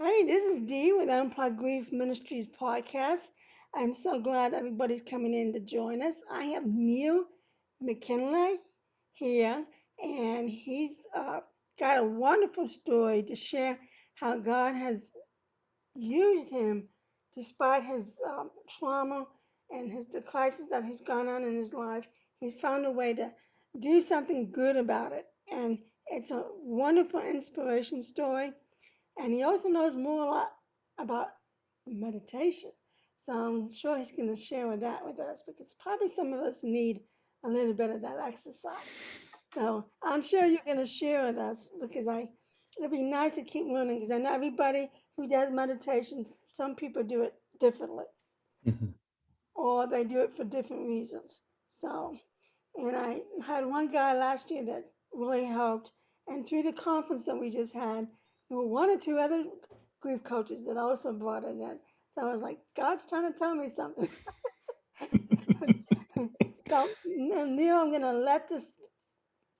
Hey, this is Dee with Unplugged Grief Ministries podcast. I'm so glad everybody's coming in to join us. I have Neil McKinlay here, and he's got a wonderful story to share how God has used him despite his trauma and the crisis that has gone on in his life. He's found a way to do something good about it, and it's a wonderful inspiration story. And he also knows more a lot about meditation. So I'm sure he's going to share that with us because probably some of us need a little bit of that exercise. So I'm sure you're going to share with us because it'd be nice to keep learning because I know everybody who does meditation, some people do it differently Mhm. or they do it for different reasons. So, and I had one guy last year that really helped. And through the conference that we just had, there were one or two other grief coaches that also brought it in. So I was like, God's trying to tell me something. So, Neil, I'm going to let this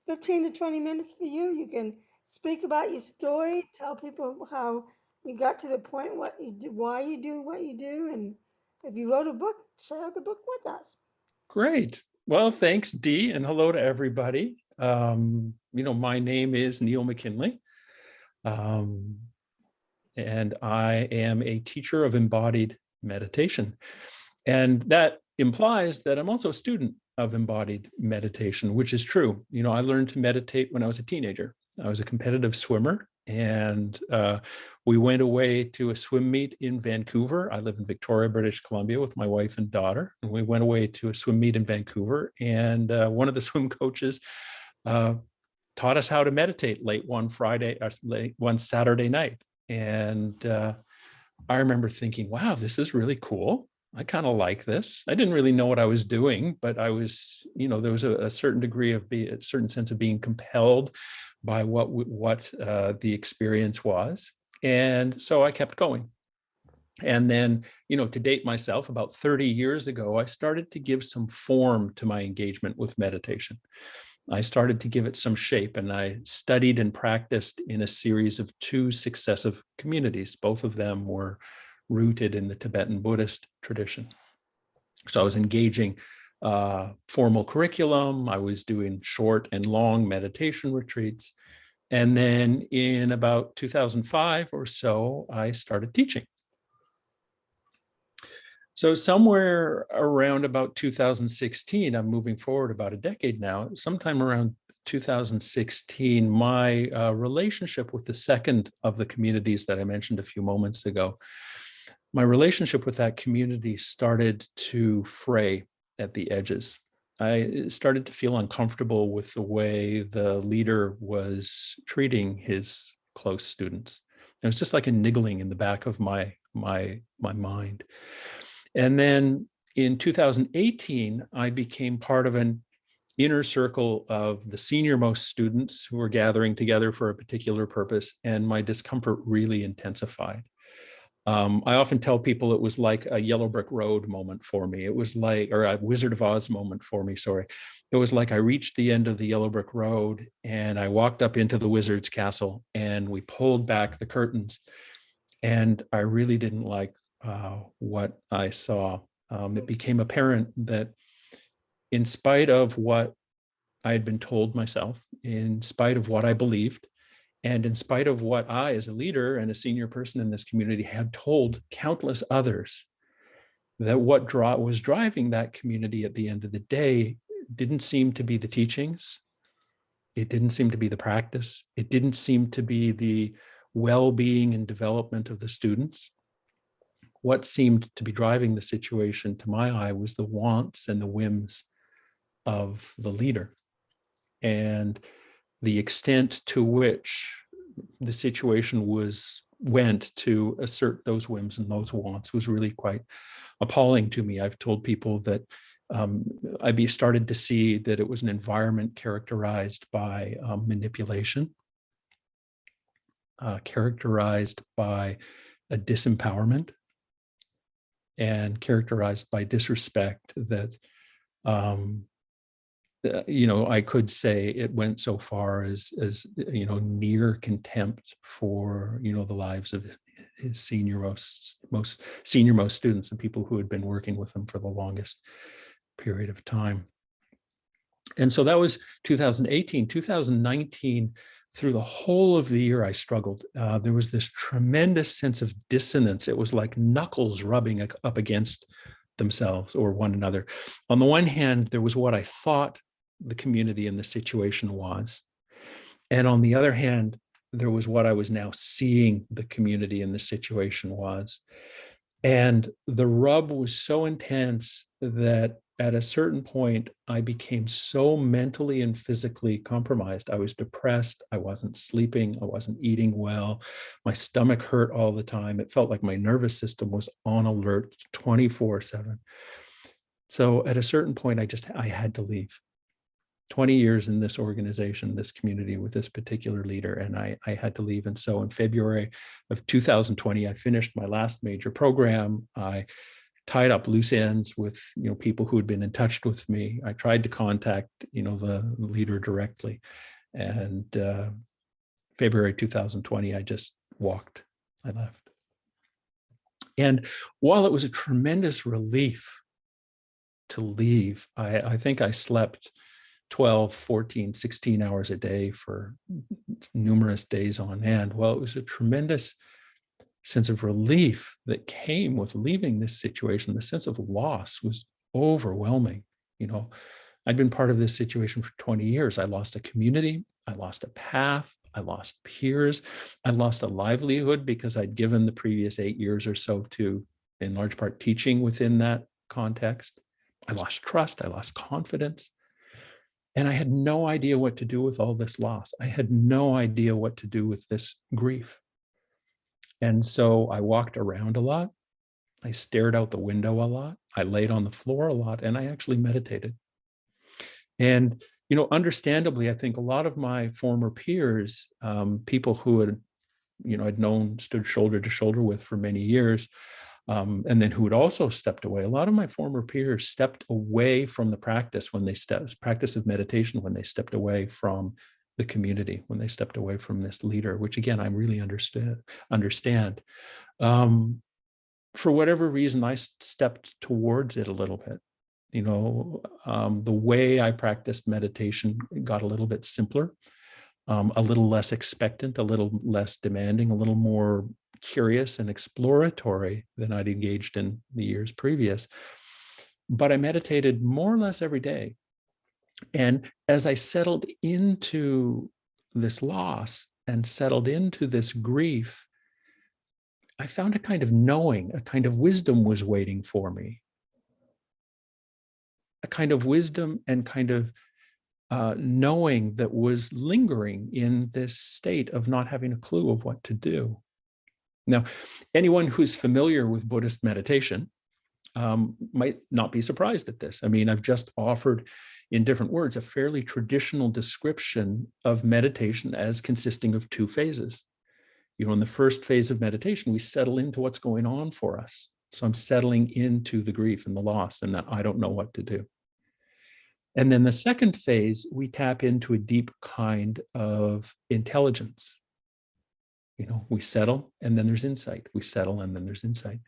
15 to 20 minutes for you. You can speak about your story, tell people how you got to the point, what you do, why you do what you do, and if you wrote a book, share the book with us. Great. Well, thanks, Dee, and hello to everybody. My name is Neil McKinlay, um, and I am a teacher of embodied meditation. And that implies that I'm also a student of embodied meditation, which is true. I learned to meditate when I was a teenager. I was a competitive swimmer, and we went away to a swim meet in Vancouver. I live in Victoria, British Columbia, with my wife and daughter, and we went away to a swim meet in Vancouver. And one of the swim coaches uh, taught us how to meditate late one Saturday night, and I remember thinking, wow, this is really cool. I kind of like this. I didn't really know what I was doing, but I was, there was a certain degree of a certain sense of being compelled by what the experience was. And so I kept going. And then, to date myself, about 30 years ago, I started to give some form to my engagement with meditation. I started to give it some shape, and I studied and practiced in a series of two successive communities. Both of them were rooted in the Tibetan Buddhist tradition. So I was engaging formal curriculum. I was doing short and long meditation retreats. And then in about 2005 or so, I started teaching. So somewhere around about 2016, I'm moving forward about a decade now, sometime around 2016, my relationship with the second of the communities that I mentioned a few moments ago, my relationship with that community started to fray at the edges. I started to feel uncomfortable with the way the leader was treating his close students. It was just like a niggling in the back of my mind. And then in 2018, I became part of an inner circle of the senior most students who were gathering together for a particular purpose, and my discomfort really intensified. I often tell people it was like a Yellow Brick Road moment for me. It was like, or a Wizard of Oz moment for me, sorry. It was like I reached the end of the Yellow Brick Road and I walked up into the wizard's castle and we pulled back the curtains. And I really didn't like what I saw. It became apparent that in spite of what I had been told myself, in spite of what I believed, and in spite of what I, as a leader and a senior person in this community, had told countless others, that what was driving that community at the end of the day didn't seem to be the teachings. It didn't seem to be the practice. It didn't seem to be the well-being and development of the students. What seemed to be driving the situation to my eye was the wants and the whims of the leader. And the extent to which the situation went to assert those whims and those wants was really quite appalling to me. I've told people that I started to see that it was an environment characterized by manipulation, characterized by a disempowerment, and characterized by disrespect that I could say it went so far as near contempt for the lives of his most senior students, the people who had been working with him for the longest period of time. And so that was 2018. 2019, through the whole of the year, I struggled. There was this tremendous sense of dissonance. It was like knuckles rubbing up against themselves or one another. On the one hand, there was what I thought the community and the situation was. And on the other hand, there was what I was now seeing the community and the situation was. And the rub was so intense that at a certain point, I became so mentally and physically compromised. I was depressed. I wasn't sleeping. I wasn't eating well. My stomach hurt all the time. It felt like my nervous system was on alert 24/7. So at a certain point, I had to leave. 20 years in this organization, this community with this particular leader, and I had to leave. And so in February of 2020, I finished my last major program. I tied up loose ends with people who had been in touch with me. I tried to contact the leader directly, and February 2020, I just walked. I left. And while it was a tremendous relief to leave, I think I slept 12, 14, 16 hours a day for numerous days on end. Well, it was a tremendous sense of relief that came with leaving this situation. The sense of loss was overwhelming. I'd been part of this situation for 20 years. I lost a community. I lost a path. I lost peers. I lost a livelihood because I'd given the previous 8 years or so to, in large part, teaching within that context. I lost trust. I lost confidence. And I had no idea what to do with all this loss. I had no idea what to do with this grief. And so I walked around a lot. I stared out the window a lot. I laid on the floor a lot, and I actually meditated. And, understandably, I think a lot of my former peers, people who had, I'd known, stood shoulder to shoulder with for many years, and then who had also stepped away. A lot of my former peers stepped away from the practice practice of meditation when they stepped away from the community, when they stepped away from this leader, which again, I really understand. For whatever reason, I stepped towards it a little bit. The way I practiced meditation got a little bit simpler, a little less expectant, a little less demanding, a little more curious and exploratory than I'd engaged in the years previous. But I meditated more or less every day. And as I settled into this loss and settled into this grief, I found a kind of knowing, a kind of wisdom was waiting for me. A kind of wisdom and kind of knowing that was lingering in this state of not having a clue of what to do. Now, anyone who's familiar with Buddhist meditation might not be surprised at this. I mean, I've just offered, in different words, a fairly traditional description of meditation as consisting of two phases. In the first phase of meditation, we settle into what's going on for us. So I'm settling into the grief and the loss and that I don't know what to do. And then the second phase, we tap into a deep kind of intelligence. We settle and then there's insight. We settle and then there's insight.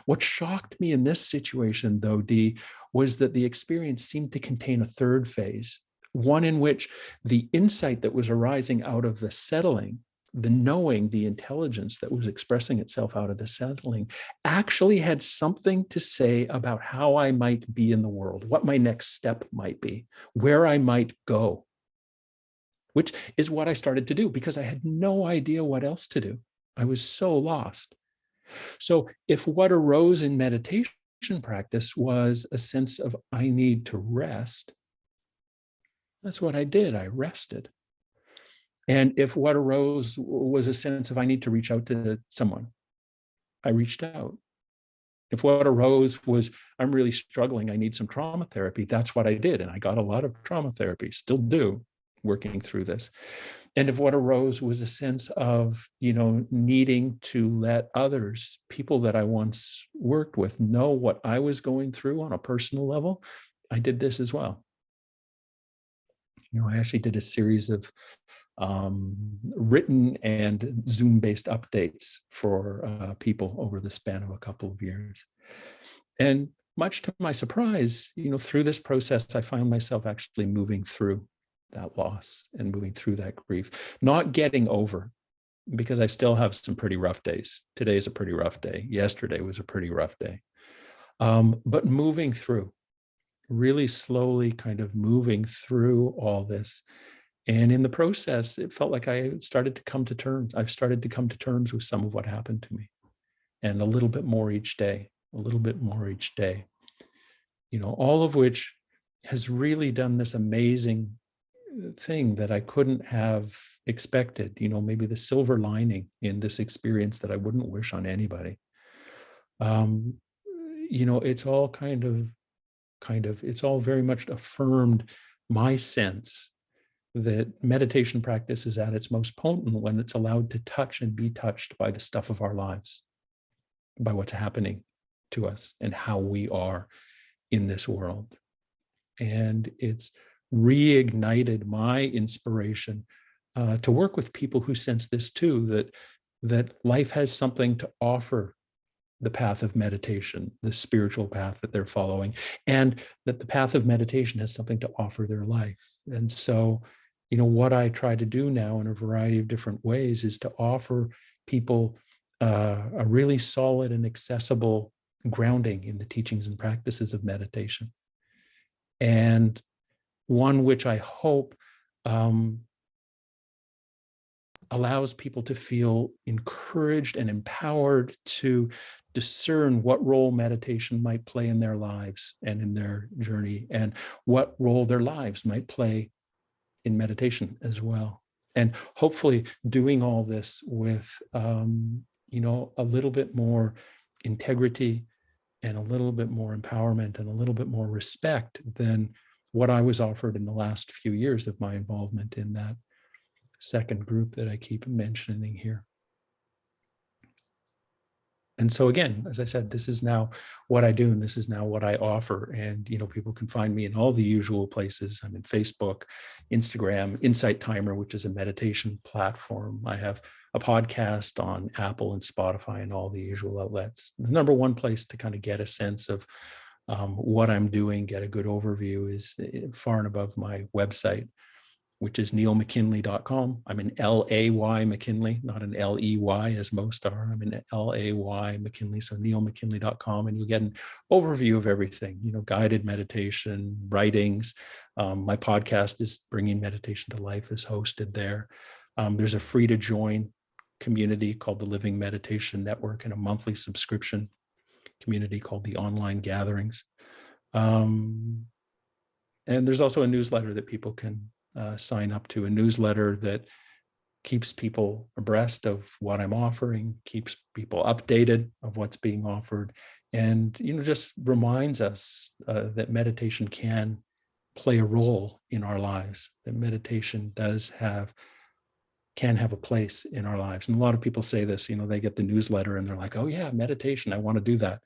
What shocked me in this situation, though, Dee, was that the experience seemed to contain a third phase, one in which the insight that was arising out of the settling, the knowing, the intelligence that was expressing itself out of the settling actually had something to say about how I might be in the world, what my next step might be, where I might go. Which is what I started to do because I had no idea what else to do. I was so lost. So if what arose in meditation practice was a sense of I need to rest, that's what I did. I rested. And if what arose was a sense of I need to reach out to someone, I reached out. If what arose was I'm really struggling, I need some trauma therapy, that's what I did. And I got a lot of trauma therapy, still do, working through this. And if what arose was a sense of, needing to let others, people that I once worked with, know what I was going through on a personal level, I did this as well. I actually did a series of written and Zoom-based updates for people over the span of a couple of years. And much to my surprise, through this process, I found myself actually moving through that loss and moving through that grief, not getting over, because I still have some pretty rough days. Today's a pretty rough day. Yesterday was a pretty rough day. But moving through, really slowly kind of moving through all this. And in the process, it felt like I started to come to terms. I've started to come to terms with some of what happened to me, and a little bit more each day, a little bit more each day, all of which has really done this amazing thing that I couldn't have expected, maybe the silver lining in this experience that I wouldn't wish on anybody. It's all it's all very much affirmed my sense that meditation practice is at its most potent when it's allowed to touch and be touched by the stuff of our lives, by what's happening to us and how we are in this world. And it's reignited my inspiration to work with people who sense this too, that life has something to offer the path of meditation, the spiritual path that they're following, and that the path of meditation has something to offer their life. And so, what I try to do now in a variety of different ways is to offer people a really solid and accessible grounding in the teachings and practices of meditation. And one which I hope allows people to feel encouraged and empowered to discern what role meditation might play in their lives and in their journey, and what role their lives might play in meditation as well. And hopefully doing all this with, a little bit more integrity and a little bit more empowerment and a little bit more respect than what I was offered in the last few years of my involvement in that second group that I keep mentioning here. And so again, as I said, this is now what I do, and this is now what I offer. And, people can find me in all the usual places. I'm in Facebook, Instagram, Insight Timer, which is a meditation platform. I have a podcast on Apple and Spotify and all the usual outlets. The number one place to kind of get a sense of what I'm doing, get a good overview, is far and above my website, which is neilmckinlay.com. I'm an L-A-Y McKinlay, not an L-E-Y as most are. I'm an L-A-Y McKinlay, so neilmckinlay.com, and you'll get an overview of everything, guided meditation, writings. My podcast is Bringing Meditation to Life is hosted there. There's a free to join community called the Living Meditation Network, and a monthly subscription community called the Online Gatherings. And there's also a newsletter that people can sign up to, a newsletter that keeps people abreast of what I'm offering, keeps people updated of what's being offered, and just reminds us that meditation can play a role in our lives, that meditation can have a place in our lives. And a lot of people say this, they get the newsletter and they're like, oh yeah, meditation, I want to do that.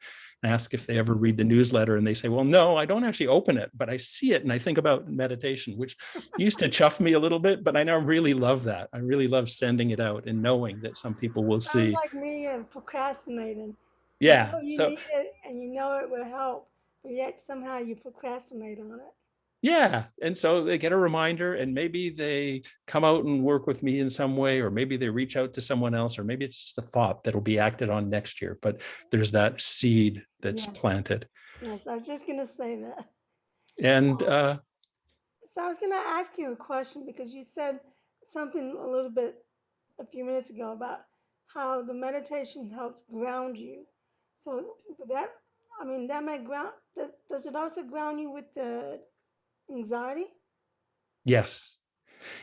I ask if they ever read the newsletter, and they say, well, no, I don't actually open it, but I see it and I think about meditation, which used to chuff me a little bit, but I now really love that. I really love sending it out and knowing that some people will Sounds see. like me and procrastinating. Yeah. You So need it and you know it will help, but yet somehow you procrastinate on it. yeah. And so they get a reminder, and maybe they come out and work with me in some way, or maybe they reach out to someone else, or maybe it's just a thought that'll be acted on next year. But there's that seed that's planted. Yes, I was just going to say that. And So I was going to ask you a question because you said something a little bit a few minutes ago about how the meditation helps ground you. So that, that might ground, does it also ground you with the anxiety? yes,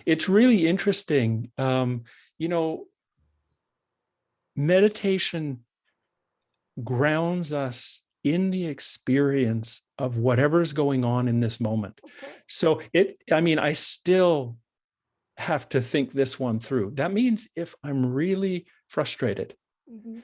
it's really interesting. Meditation grounds us in the experience of whatever's going on in this moment. Okay. So I still have to think this one through. That means if I'm really frustrated, Mm-hmm.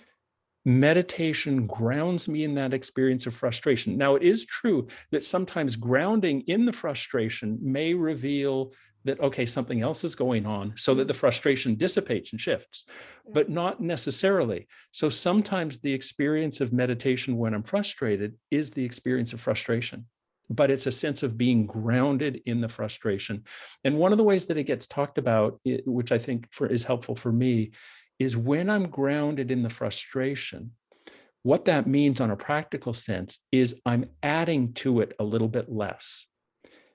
meditation grounds me in that experience of frustration. Now, it is true that sometimes grounding in the frustration may reveal that, okay, something else is going on, so that the frustration dissipates and shifts, but not necessarily. So sometimes the experience of meditation when I'm frustrated is the experience of frustration, but it's a sense of being grounded in the frustration. And one of the ways that it gets talked about, which I think is helpful for me, is when I'm grounded in the frustration, what that means on a practical sense is I'm adding to it a little bit less.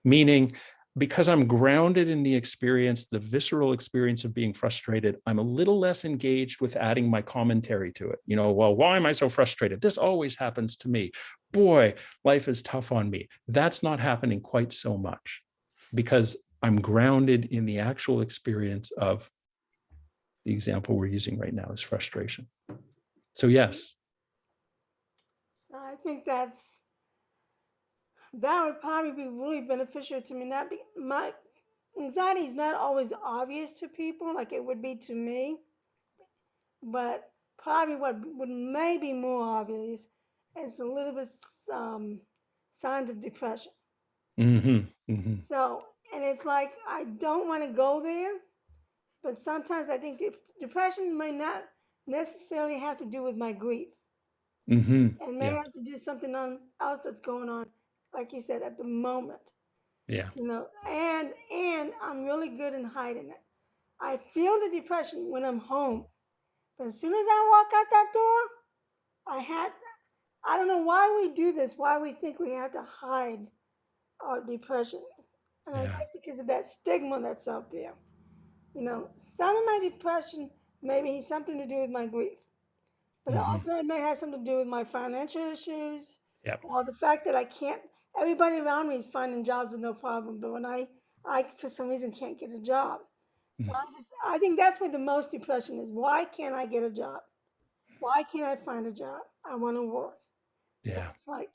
Meaning, because I'm grounded in the experience, the visceral experience of being frustrated, I'm a little less engaged with adding my commentary to it. Well, why am I so frustrated? This always happens to me. Boy, life is tough on me. That's not happening quite so much because I'm grounded in the actual experience of the example we're using right now is frustration. So yes. So I think that would probably be really beneficial to me. Not be my anxiety is not always obvious to people like it would be to me, but probably what would maybe more obvious is a little bit um, signs of depression. Mm-hmm. Mm-hmm. So, and it's like I don't want to go there, but sometimes I think depression may not necessarily have to do with my grief. Mm-hmm. And may Yeah. have to do something else that's going on, like you said, at the moment. Yeah. And I'm really good in hiding it. I feel the depression when I'm home, but as soon as I walk out that door, I don't know why we do this, why we think we have to hide our depression. And I Yeah. guess because of that stigma that's out there. Some of my depression may be something to do with my grief. But Mm-hmm. also, it may have something to do with my financial issues Yeah. or the fact that I can't, everybody around me is finding jobs with no problem. But when I for some reason can't get a job. So I think that's where the most depression is. Why can't I get a job? Why can't I find a job? I want to work. Yeah. It's like,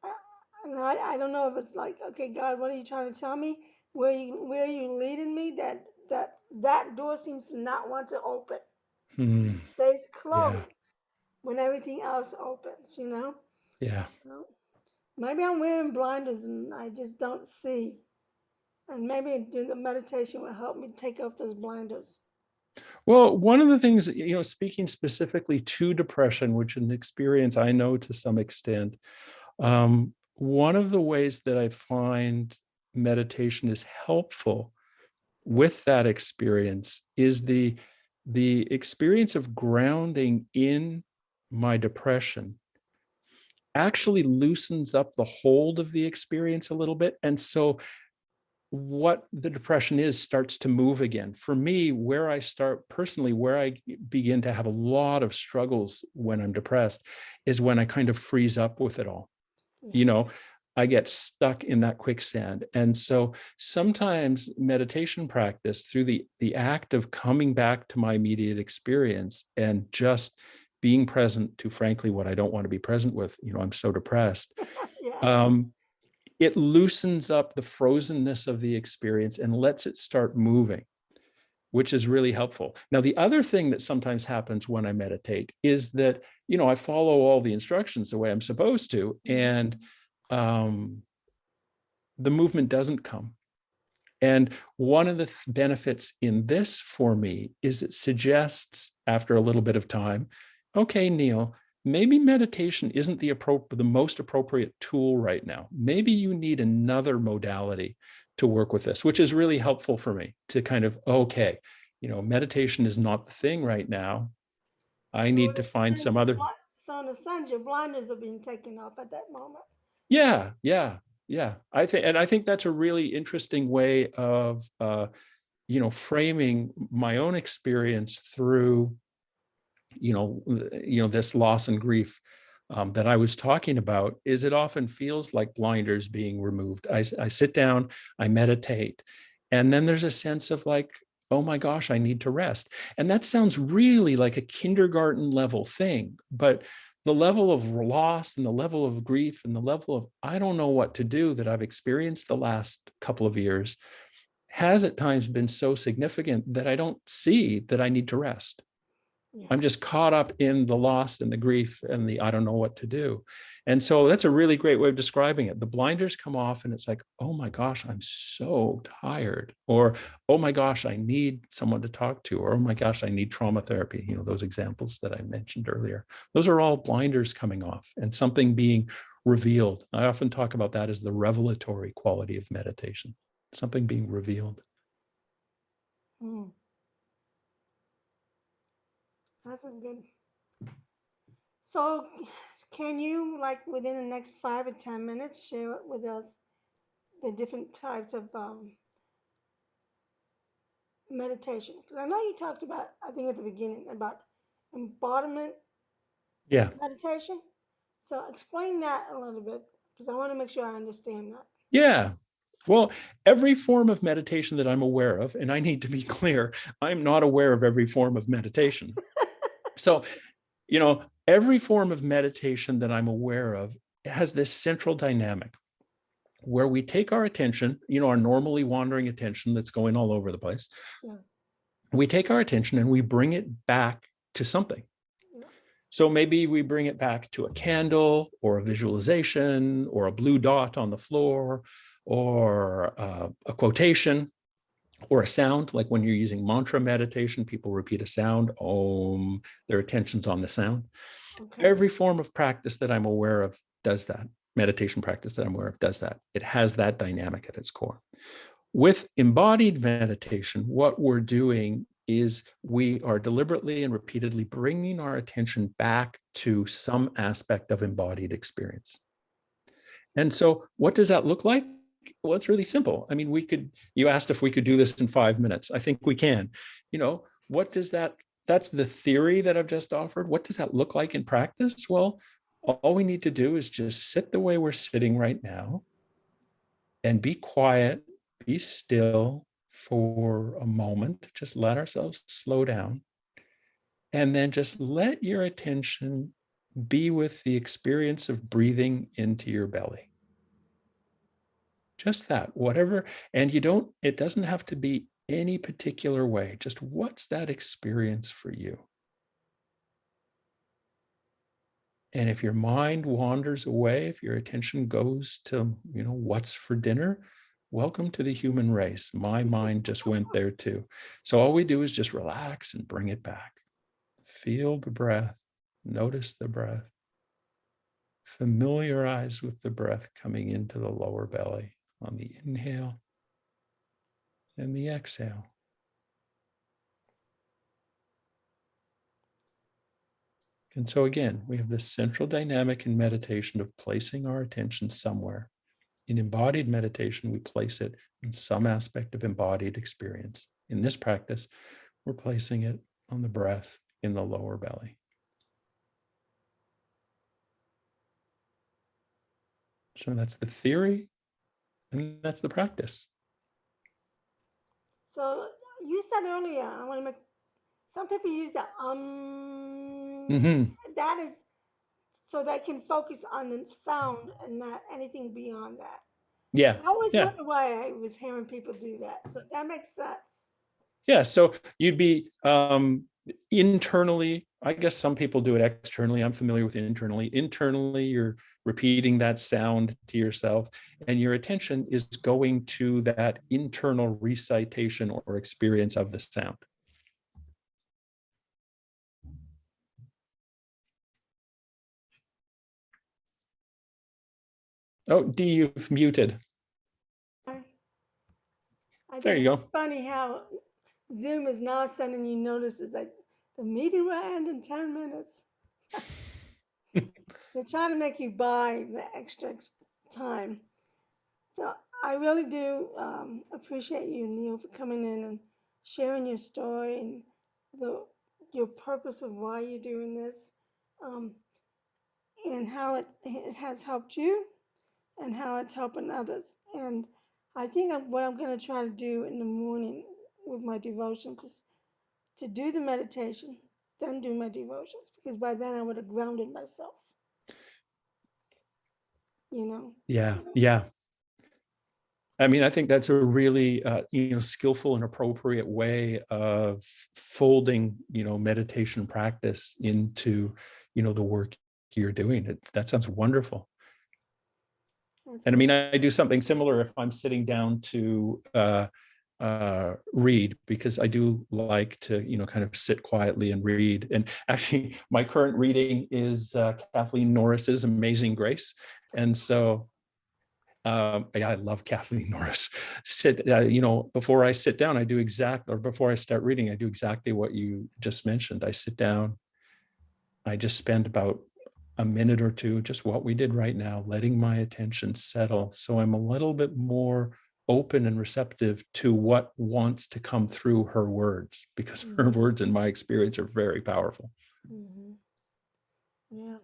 I, I don't know if it's like, okay, God, what are you trying to tell me? Where you leading me? That door seems to not want to open. Mm. It stays Yeah. closed when everything else opens. Yeah. Well, maybe I'm wearing blinders and I just don't see. And maybe doing the meditation will help me take off those blinders. Well, one of the things, speaking specifically to depression, which is an experience I know to some extent, one of the ways that I find meditation is helpful with that experience is the experience of grounding in my depression actually loosens up the hold of the experience a little bit. And so what the depression is starts to move again. For me, where I start personally, where I begin to have a lot of struggles when I'm depressed is when I kind of freeze up with it all. Yeah. You know, I get stuck in that quicksand. And so sometimes meditation practice through the act of coming back to my immediate experience and just being present to, frankly, what I don't want to be present with, I'm so depressed. Yes. Um, it loosens up the frozenness of the experience and lets it start moving, which is really helpful. Now, the other thing that sometimes happens when I meditate is that, I follow all the instructions the way I'm supposed to, and the movement doesn't come. And one of the benefits in this for me is it suggests, after a little bit of time, okay, Neil, maybe meditation isn't the most appropriate tool right now. Maybe you need another modality to work with this, which is really helpful for me to kind of, okay, meditation is not the thing right now. I need to find some other. So in a sense, your blinders are being taken off at that moment. Yeah, yeah, yeah. I think that's a really interesting way of framing my own experience through this loss and grief that I was talking about. Is it often feels like blinders being removed. I sit down, I meditate, and then there's a sense of like, oh my gosh, I need to rest. And that sounds really like a kindergarten level thing, but the level of loss and the level of grief and the level of I don't know what to do that I've experienced the last couple of years has at times been so significant that I don't see that I need to rest. Yeah. I'm just caught up in the loss and the grief and the I don't know what to do. And so that's a really great way of describing it. The blinders come off and it's like, oh my gosh, I'm so tired. Or, oh my gosh, I need someone to talk to. Or, oh my gosh, I need trauma therapy. You know, those examples that I mentioned earlier. Those are all blinders coming off and something being revealed. I often talk about that as the revelatory quality of meditation, something being revealed. Mm. That's a good. So, can you, like, within the next 5 or 10 minutes, share with us the different types of meditation? Because I know you talked about, I think at the beginning, about embodiment Yeah. meditation. So, explain that a little bit, because I want to make sure I understand that. Yeah. Well, every form of meditation that I'm aware of, and I need to be clear, I'm not aware of every form of meditation. So, every form of meditation that I'm aware of has this central dynamic where we take our attention, our normally wandering attention that's going all over the place. Yeah. We take our attention and we bring it back to something. Yeah. So maybe we bring it back to a candle or a visualization or a blue dot on the floor or a quotation or a sound. Like when you're using mantra meditation, people repeat a sound, om, their attention's on the sound. Okay. Every form of practice that I'm aware of does that. Meditation practice that I'm aware of does that. It has that dynamic at its core. With embodied meditation, what we're doing is we are deliberately and repeatedly bringing our attention back to some aspect of embodied experience. And so, what does that look like? Well, it's really simple. I mean, you asked if we could do this in 5 minutes. I think we can. What does that's the theory that I've just offered. What does that look like in practice? Well, all we need to do is just sit the way we're sitting right now and be quiet, be still for a moment. Just let ourselves slow down. And then just let your attention be with the experience of breathing into your belly. Just that, whatever. And it doesn't have to be any particular way. Just what's that experience for you? And if your mind wanders away, if your attention goes to, what's for dinner, welcome to the human race. My mind just went there too. So all we do is just relax and bring it back. Feel the breath, notice the breath, familiarize with the breath coming into the lower belly on the inhale and the exhale. And so again, we have this central dynamic in meditation of placing our attention somewhere. In embodied meditation, we place it in some aspect of embodied experience. In this practice, we're placing it on the breath in the lower belly. So that's the theory, and that's the practice. So, you said earlier, I want to make some people use the Mm-hmm. that is so they can focus on the sound and not anything beyond that. Yeah, I always yeah, wonder why I was hearing people do that. So that makes sense. yeah. So you'd be internally, I guess some people do it externally. I'm familiar with internally. Internally, you're repeating that sound to yourself, and your attention is going to that internal recitation or experience of the sound. Oh, D, you've muted. I There think you it's go. funny how Zoom is now sending you notices like the meeting will end in 10 minutes. They're trying to make you buy the extra time. So I really do appreciate you, Neil, for coming in and sharing your story and the your purpose of why you're doing this, um, and how it has helped you and how it's helping others. And I think what I'm going to try to do in the morning with my devotions is to do the meditation, then do my devotions, because by then I would have grounded myself, you know. Yeah, yeah. I mean, I think that's a really, skillful and appropriate way of folding, meditation practice into, the work you're doing. That sounds wonderful. That's And I what. mean, I do something similar if I'm sitting down to read, because I do like to, kind of sit quietly and read. And actually, my current reading is Kathleen Norris's Amazing Grace. And so yeah, I love Kathleen Norris. Before I sit down, before I start reading, I do exactly what you just mentioned. I sit down, I just spend about a minute or two, just what we did right now, letting my attention settle. So I'm a little bit more open and receptive to what wants to come through her words, because her Mm-hmm. words, in my experience, are very powerful. Mm-hmm. Yeah.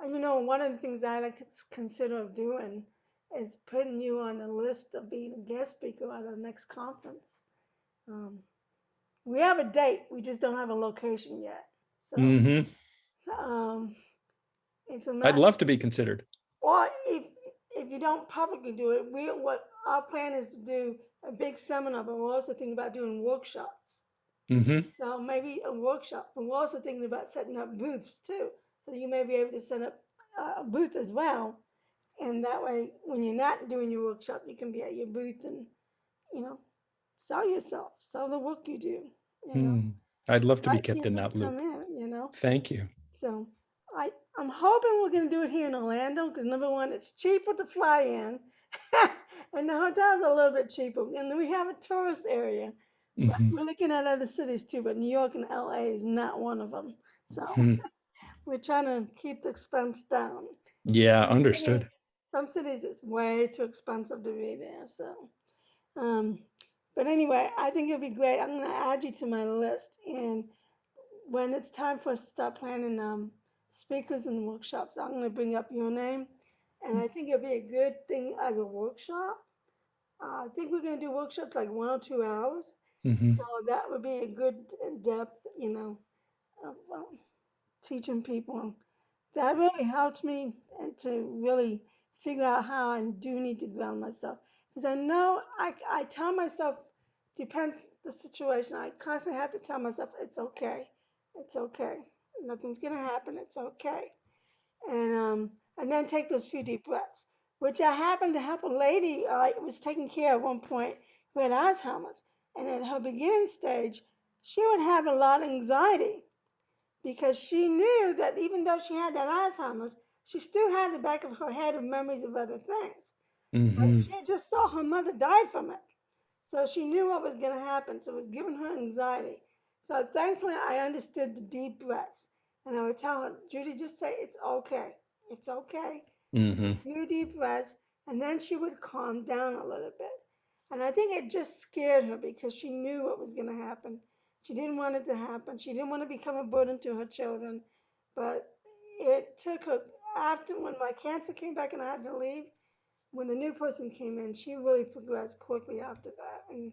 And one of the things I like to consider of doing is putting you on the list of being a guest speaker at our next conference. Um, we have a date, we just don't have a location yet. So Hmm. um, it's a I'd matter. love to be considered. Or if you don't publicly do it, what our plan is to do a big seminar, but we're also thinking about doing workshops. Hmm. So maybe a workshop, but we're also thinking about setting up booths too. So you may be able to set up a booth as well, and that way, when you're not doing your workshop, you can be at your booth and you know sell yourself, sell the work you do. Hmm. I'd love to be Invite kept in people to that come loop. in. Thank you. So I'm hoping we're gonna do it here in Orlando because number one, it's cheaper to fly in, and the hotels are a little bit cheaper, and then we have a tourist area. But Hmm. we're looking at other cities too, but New York and LA is not one of them. So Hmm. we're trying to keep the expense down. Yeah, Some cities, understood. some cities it's way too expensive to be there. So, um, but anyway, I think it'll be great. I'm gonna add you to my list, and when it's time for us to start planning speakers and workshops, I'm gonna bring up your name, and I think it'll be a good thing as a workshop. I think we're gonna do workshops like 1 or 2 hours, Hmm. so that would be a good depth, of teaching people. That really helped me and to really figure out how I do need to ground myself. Because I know I tell myself, depends the situation, I constantly have to tell myself, it's okay, nothing's gonna happen, it's okay. And then take those few deep breaths, which I happened to help a lady I was taking care of at one point who had Alzheimer's. And at her beginning stage, she would have a lot of anxiety because she knew that even though she had that Alzheimer's, she still had the back of her head of memories of other things. But Hmm. she had just saw her mother die from it. So she knew what was going to happen. So it was giving her anxiety. So thankfully, I understood the deep breaths. And I would tell her, Judy, just say, it's okay. It's okay. Take Hmm. a few deep breaths. And then she would calm down a little bit. And I think it just scared her because she knew what was going to happen. She didn't want it to happen. She didn't want to become a burden to her children. But it took her, after when my cancer came back and I had to leave, when the new person came in, she really progressed quickly after that. And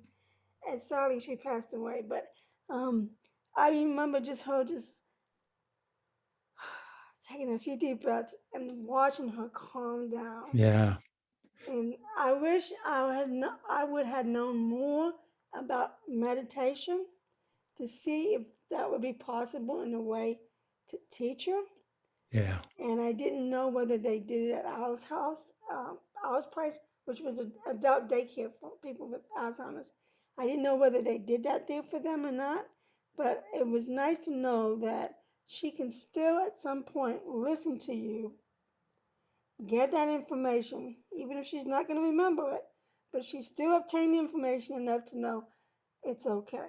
sadly, she passed away. But um, I remember just her just taking a few deep breaths and watching her calm down. Yeah. And I wish I would have known more about meditation to see if that would be possible in a way to teach her. Yeah. And I didn't know whether they did it at our house, our place, which was an adult daycare for people with Alzheimer's. I didn't know whether they did that there for them or not, but it was nice to know that she can still at some point listen to you, get that information, even if she's not going to remember it, but she still obtained the information enough to know it's okay.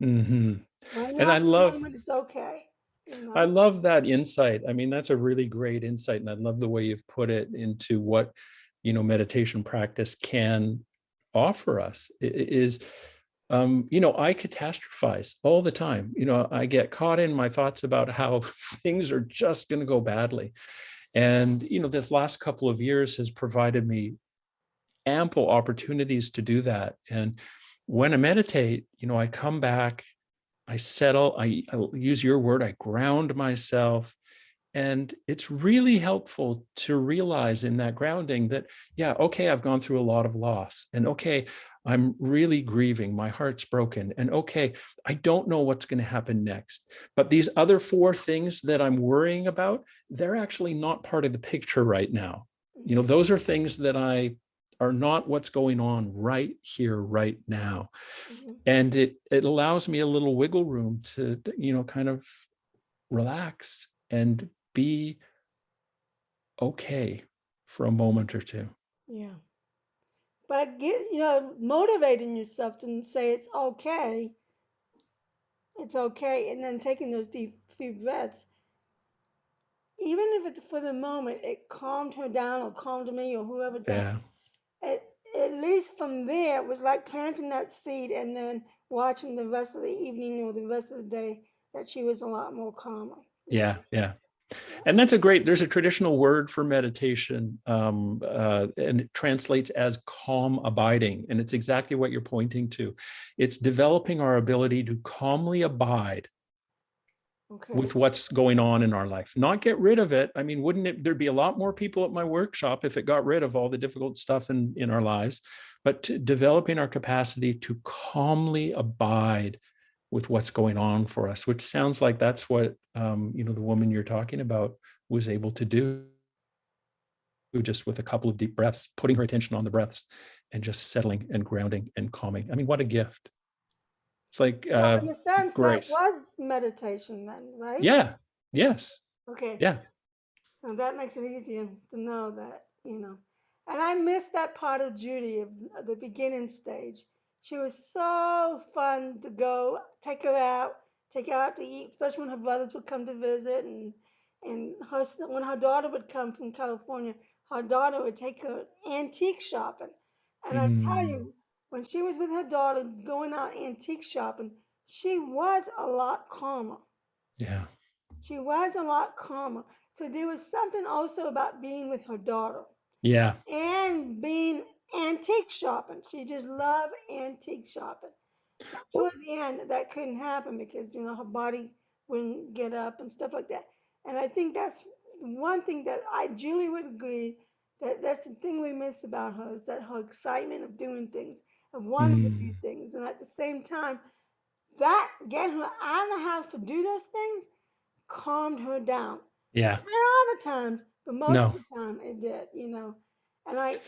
Hmm. When you And have to remember it's okay, you I know? love that insight. I mean, that's a really great insight. And I love the way you've put it into what, meditation practice can offer us. Is, I catastrophize all the time. I get caught in my thoughts about how things are just going to go badly. And, this last couple of years has provided me ample opportunities to do that. And when I meditate, I come back, I settle, I use your word, I ground myself, And it's really helpful to realize in that grounding that, yeah, okay, I've gone through a lot of loss. And okay, I'm really grieving. My heart's broken. And okay, I don't know what's going to happen next. But these other four things that I'm worrying about, they're actually not part of the picture right now. You know, those are things that are not what's going on right here, right now. Mm-hmm. And it allows me a little wiggle room to, you know, kind of relax and be okay for a moment or two. Yeah. But motivating yourself to say it's okay, and then taking those few breaths, even if it's for the moment, it calmed her down or calmed me or whoever down. Yeah. At, at least from there, it was like planting that seed and then watching the rest of the evening or the rest of the day that she was a lot more calmer. Yeah. Yeah. Yeah. And there's a traditional word for meditation, and it translates as calm abiding. And it's exactly what you're pointing to. It's developing our ability to calmly abide Okay. with what's going on in our life, not get rid of it. I mean, wouldn't it, there'd be a lot more people at my workshop if it got rid of all the difficult stuff in our lives, but developing our capacity to calmly abide with what's going on for us, which sounds like that's what, the woman you're talking about was able to do just with a couple of deep breaths, putting her attention on the breaths and just settling and grounding and calming. I mean, what a gift. It's like Well, in a sense, that grace. was meditation then, right? Yeah. Yes. Okay. Yeah. So that makes it easier to know that. And I missed that part of Judy of the beginning stage. She was so fun to go, take her out to eat, especially when her brothers would come to visit, and when her daughter would come from California, her daughter would take her antique shopping. And I tell Mm, you, when she was with her daughter going out antique shopping, she was a lot calmer. yeah. She was a lot calmer. So there was something also about being with her daughter Yeah. and being antique shopping. She just loved antique shopping. Now, towards the end, that couldn't happen because her body wouldn't get up and stuff like that. And I think that's one thing that Julie would agree that that's the thing we miss about her is that her excitement of doing things, of wanting to do Mm, things, and at the same time, that getting her out of the house to do those things calmed her down. yeah. Not all the times, but most of No. the time it did. And I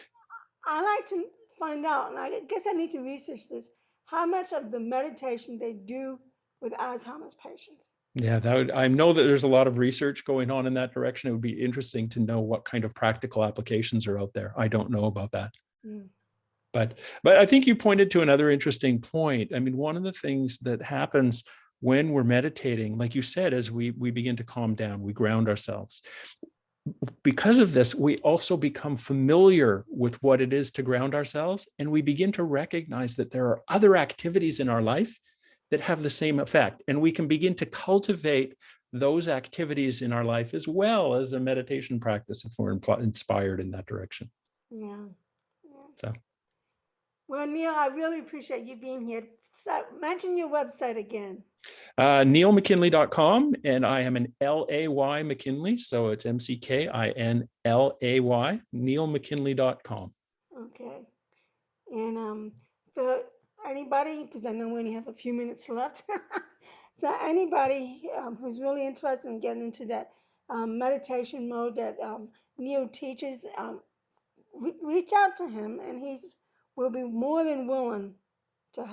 like to find out, and I guess I need to research this, how much of the meditation they do with Alzheimer's patients. Yeah, I know that there's a lot of research going on in that direction. It would be interesting to know what kind of practical applications are out there. I don't know about that. Mm. But I think you pointed to another interesting point. I mean, one of the things that happens when we're meditating, like you said, as we begin to calm down, we ground ourselves. Because of this, we also become familiar with what it is to ground ourselves, and we begin to recognize that there are other activities in our life that have the same effect. And we can begin to cultivate those activities in our life as well as a meditation practice if we're inspired in that direction. Yeah. Yeah. So Well, Neil, I really appreciate you being here. So, mention your website again. neilmckinlay.com, and I am an LAY McKinlay, so it's McKinlay, neilmckinlay.com. Okay. And for anybody, because I know we only have a few minutes left, so anybody who's really interested in getting into that meditation mode that Neil teaches, reach out to him, and he's will be more than willing to help.